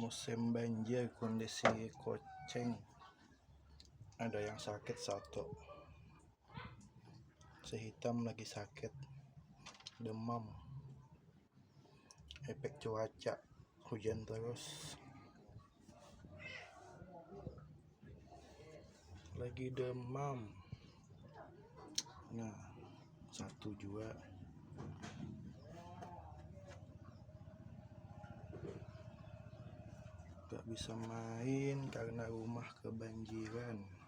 musim banjir, kondisi kucing ada yang sakit satu, si hitam lagi sakit demam, efek cuaca hujan terus, lagi demam. Nah, satu juga gak bisa main karena rumah kebanjiran.